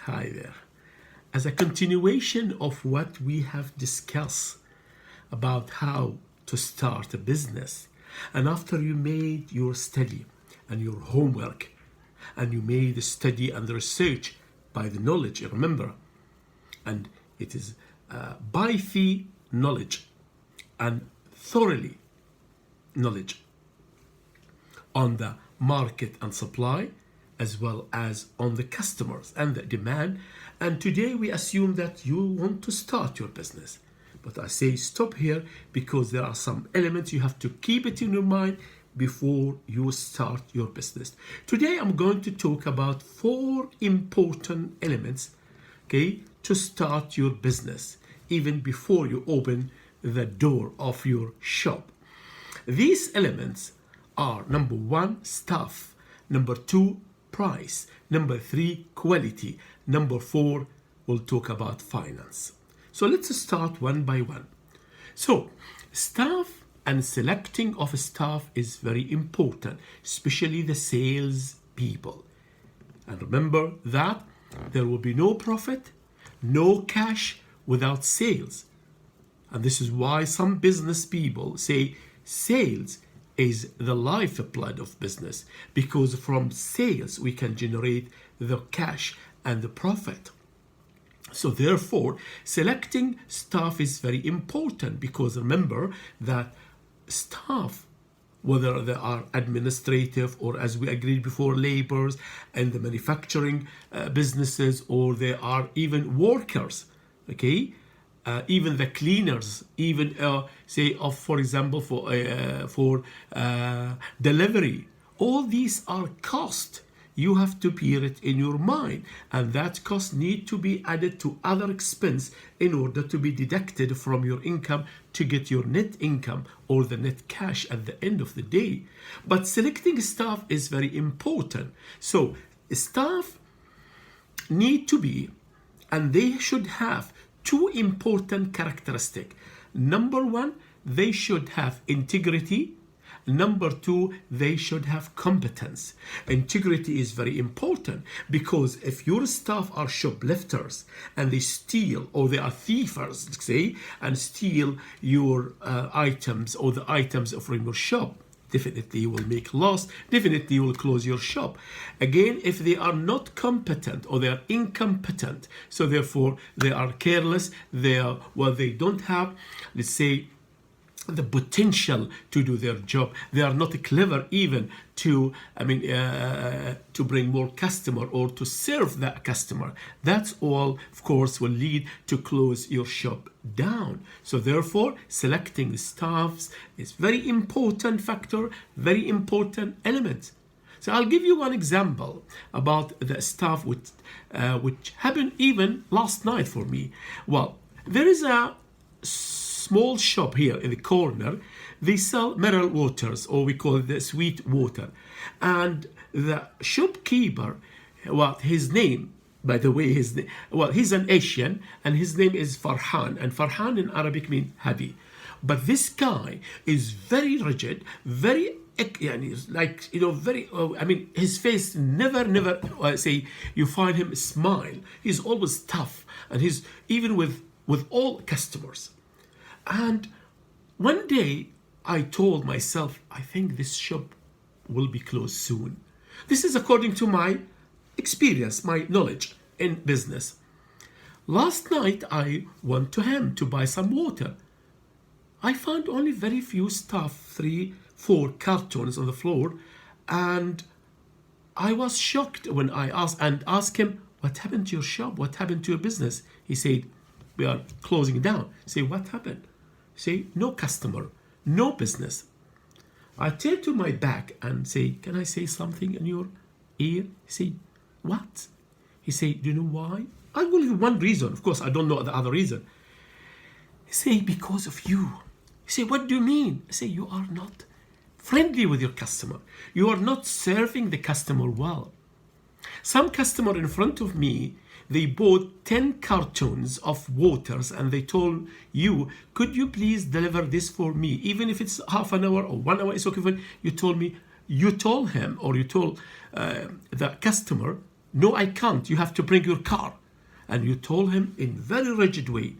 Hi there. As a continuation of what we have discussed about how to start a business, and after you made your study and your homework, and you made the study and the research by the knowledge, remember, and it is by the knowledge and thoroughly knowledge on the market and supply, as well as on the customers and the demand. And today we assume that you want to start your business. But I say stop here because there are some elements you have to keep it in your mind before you start your business. Today I'm going to talk about 4 important elements, okay, to start your business even before you open the door of your shop. These elements are: number 1, staff; number 2, price; number 3, quality; number 4, we'll talk about finance. So let's start one by one. So staff and selecting of staff is very important, especially the sales people. And remember that there will be no profit, no cash without sales. And this is why some business people say sales is the lifeblood of business, because from sales we can generate the cash and the profit. So therefore, selecting staff is very important, because remember that staff, whether they are administrative or, as we agreed before, laborers and the manufacturing businesses, or they are even workers, okay, even the cleaners, even say of, for example, for delivery, all these are cost. You have to bear it in your mind, and that cost need to be added to other expense in order to be deducted from your income to get your net income or the net cash at the end of the day. But selecting staff is very important. So staff need to be, and they should have 2 important characteristics. Number 1, they should have integrity. Number 2, they should have competence. Integrity is very important, because if your staff are shoplifters and they steal, or they are thievers, say, and steal your items or the items from your shop, definitely you will make loss, definitely you will close your shop. Again, if they are not competent or they are incompetent, so therefore they are careless, they don't have, let's say, the potential to do their job. They are not clever even to bring more customer or to serve that customer. That's all, of course, will lead to close your shop down. So therefore, selecting the staffs is very important factor, very important element. So I'll give you one example about the staff which happened even last night for me. Well, there is a small shop here in the corner. They sell mineral waters, or we call it the sweet water. And the shopkeeper, well, his name, by the way, he's an Asian, and his name is Farhan. And Farhan in Arabic means happy. But this guy is very rigid, very, like, very, his face never say you find him smile. He's always tough, and he's even with all customers. And one day I told myself, I think this shop will be closed soon. This is according to my experience, my knowledge in business. Last night I went to him to buy some water. I found only very few stuff, 3-4 cartons on the floor, and I was shocked when I asked him, what happened to your shop? What happened to your business? He said, we are closing down. I say, what happened? Say, no customer, no business. I turn to my back and say, can I say something in your ear? He say, what? He say, do you know why? I will give one reason. Of course, I don't know the other reason. He say, because of you. He say, what do you mean? I say, you are not friendly with your customer. You are not serving the customer well. Some customer in front of me, they bought 10 cartons of waters, and they told you, could you please deliver this for me? Even if it's half an hour or 1 hour, it's okay. You told him, or you told the customer, no, I can't. You have to bring your car. And you told him in very rigid way.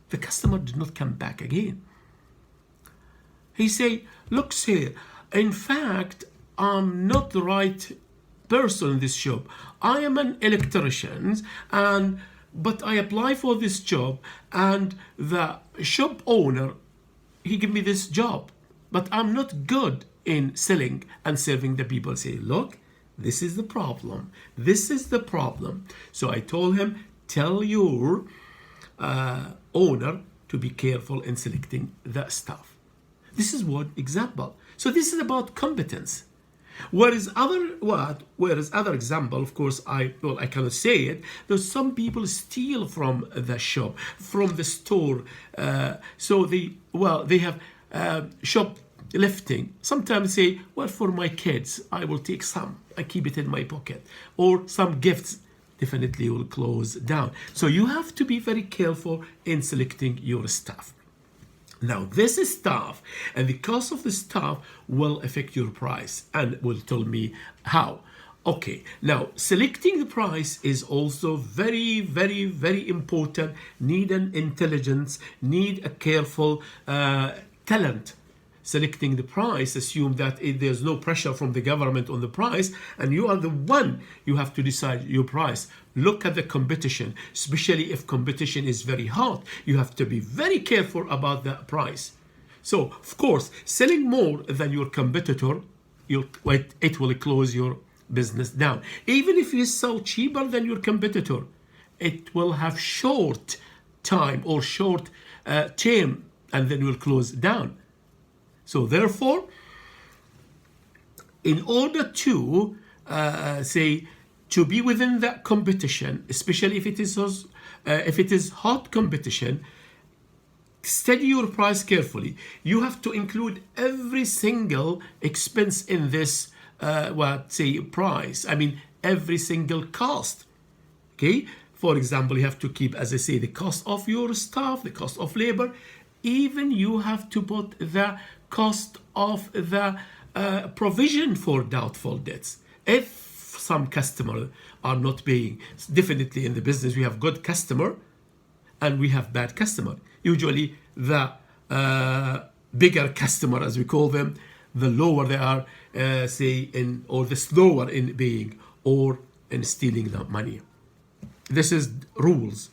The customer did not come back again. He say, look, sir, in fact, I'm not the right person in this shop. I am an electrician, but I apply for this job, and the shop owner, he give me this job, but I'm not good in selling and serving the people. Say, look, this is the problem. This is the problem. So I told him, tell your owner to be careful in selecting the staff. This is one example. So this is about competence. Whereas other example, of course, I cannot say it. There's some people steal from the shop, from the store. So they have shoplifting. Sometimes say, well, for my kids, I will take some. I keep it in my pocket. Or some gifts definitely will close down. So you have to be very careful in selecting your staff. Now, this is staff, and the cost of the staff will affect your price, and will tell me how. Okay, now selecting the price is also very, very, very important. Need an intelligence, need a careful talent. Selecting the price, assume that there's no pressure from the government on the price, and you are the one, you have to decide your price. Look at the competition, especially if competition is very hot. You have to be very careful about the price. So, of course, selling more than your competitor, it will close your business down. Even if you sell cheaper than your competitor, it will have short time or short term, and then will close down. So therefore, in order to to be within that competition, especially if it is hot competition, study your price carefully. You have to include every single expense in this price. I mean, every single cost. Okay. For example, you have to keep, as I say, the cost of your staff, the cost of labor. Even you have to put the cost of the provision for doubtful debts. If some customers are not paying, definitely in the business we have good customer and we have bad customer. Usually the bigger customer, as we call them, the lower they are, or the slower in paying or in stealing the money. This is rules.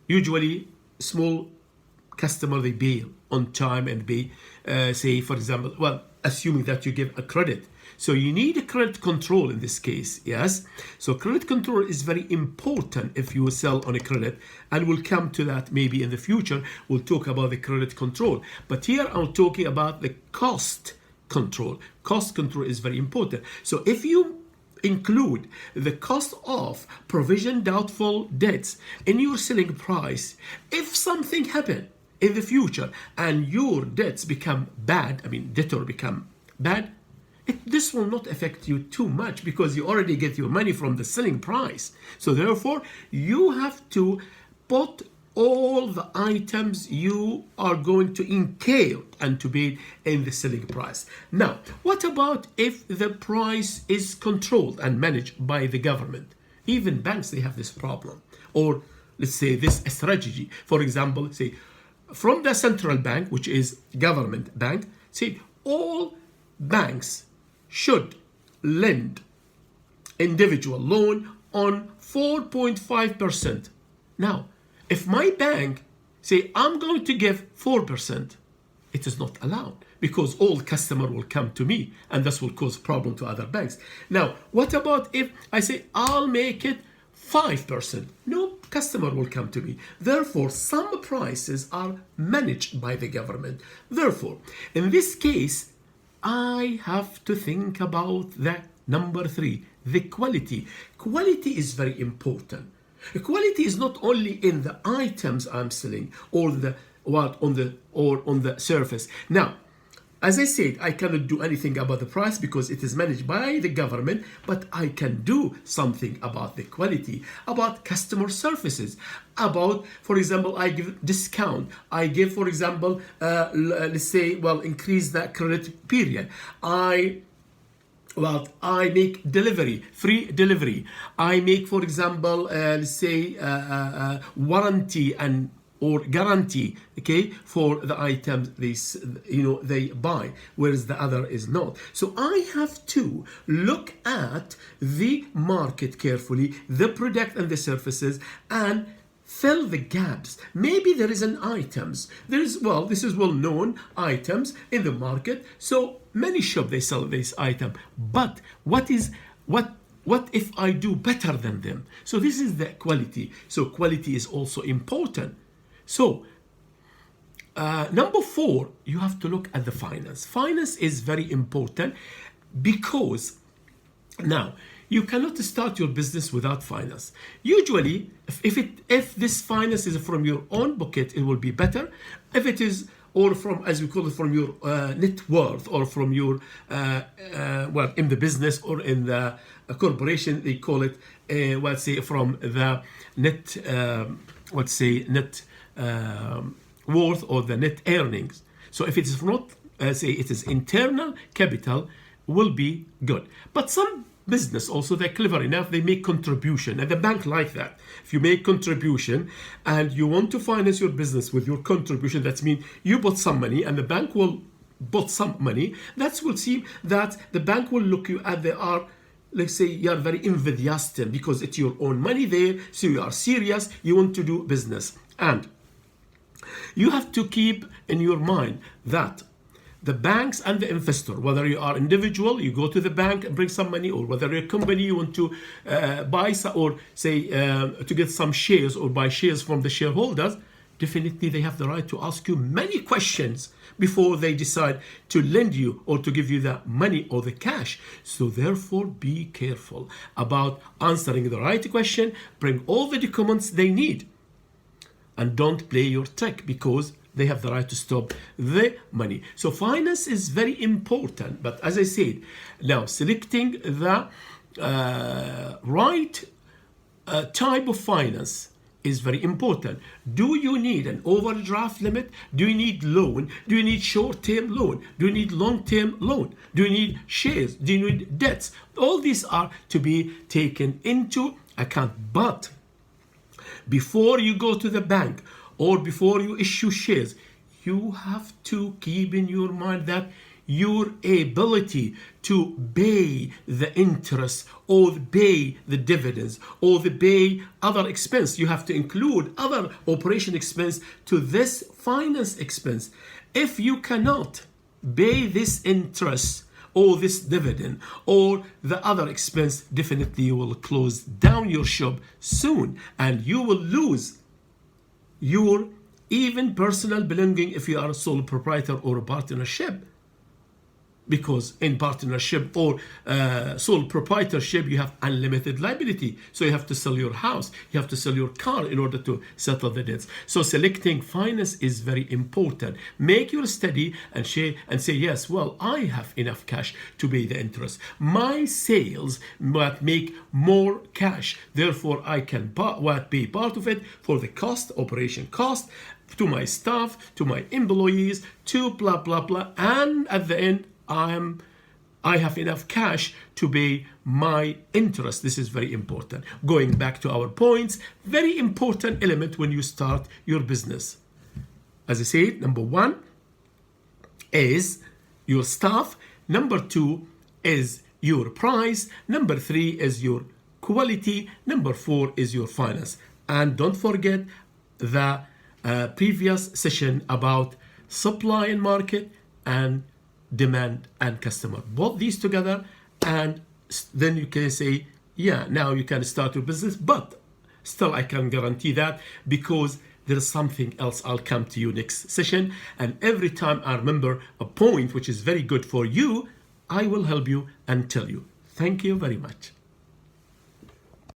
Usually small customer, they pay on time and pay, for example, assuming that you give a credit. So you need a credit control in this case, yes? So credit control is very important if you sell on a credit, and we'll come to that maybe in the future. We'll talk about the credit control. But here I'm talking about the cost control. Cost control is very important. So if you include the cost of provision doubtful debts in your selling price, if something happened in the future and your debts become bad, debtor become bad, this will not affect you too much because you already get your money from the selling price. So therefore, you have to put all the items you are going to entail and to be in the selling price. Now, what about if the price is controlled and managed by the government? Even banks, they have this problem. Or let's say this strategy. For example, say from the central bank, which is government bank, say all banks should lend individual loan on 4.5%. Now, if my bank say I'm going to give 4%, it is not allowed because all customer will come to me and this will cause problem to other banks. Now, what about if I say I'll make it 5%? No customer will come to me. Therefore, some prices are managed by the government. Therefore, in this case, I have to think about the number 3, the quality. Quality is very important. Quality is not only in the items I'm selling or on the surface. Now, as I said, I cannot do anything about the price because it is managed by the government, but I can do something about the quality, about customer services, about, for example, I give discount. I give, for example, let's say, increase the credit period. I Well, I make delivery, free delivery. I make, for example, let's say warranty and or guarantee, okay, for the items they buy, whereas the other is not. So I have to look at the market carefully, the product and the services, and fill the gaps. Maybe there is an items. This is well-known items in the market. So many shops they sell this item. But what if I do better than them? So this is the quality. So quality is also important. So number 4, you have to look at the finance. Finance is very important because now you cannot start your business without finance. Usually, if this finance is from your own pocket, it will be better. If it is, or from, as we call it, from your net worth, or from your in the business or in the corporation, they call it let's say from the net net worth or the net earnings. So if it is not, say it is internal capital, will be good. But some business also, they're clever enough, they make contribution, and the bank like that. If you make contribution and you want to finance your business with your contribution, that means you put some money and the bank will put some money. That will seem that the bank will look you at, they are, let's say, you are very enthusiastic because it's your own money there, so you are serious, you want to do business. And you have to keep in your mind that the banks and the investor, whether you are individual, you go to the bank and bring some money, or whether you're a company, you want to buy some, or say to get some shares or buy shares from the shareholders, definitely they have the right to ask you many questions before they decide to lend you or to give you the money or the cash. So therefore, be careful about answering the right question. Bring all the documents they need, and don't play your trick, because they have the right to stop the money. So finance is very important. But as I said, now selecting the right type of finance is very important. Do you need an overdraft limit? Do you need loan? Do you need short-term loan? Do you need long-term loan? Do you need shares? Do you need debts? All these are to be taken into account. But before you go to the bank or before you issue shares, you have to keep in your mind that your ability to pay the interest or pay the dividends or pay other expense, you have to include other operation expense to this finance expense. If you cannot pay this interest or this dividend or the other expense, definitely you will close down your shop soon, and you will lose your even personal belonging if you are a sole proprietor or a partnership. Because in partnership or sole proprietorship, you have unlimited liability. So you have to sell your house, you have to sell your car in order to settle the debts. So selecting finance is very important. Make your study and say, yes, well, I have enough cash to pay the interest. My sales might make more cash. Therefore, I can pay part of it for the cost, operation cost, to my staff, to my employees, to blah, blah, blah. And at the end, I have enough cash to pay my interest. This is very important. Going back to our points, very important element when you start your business. As I said, number 1 is your staff. Number 2 is your price. Number 3 is your quality. Number 4 is your finance. And don't forget the previous session about supply and market and demand and customer. Both these together, and then you can say, yeah, now you can start your business. But still, I can guarantee that, because there is something else. I'll come to you next session, and every time I remember a point which is very good for you, I will help you and tell you. Thank you very much.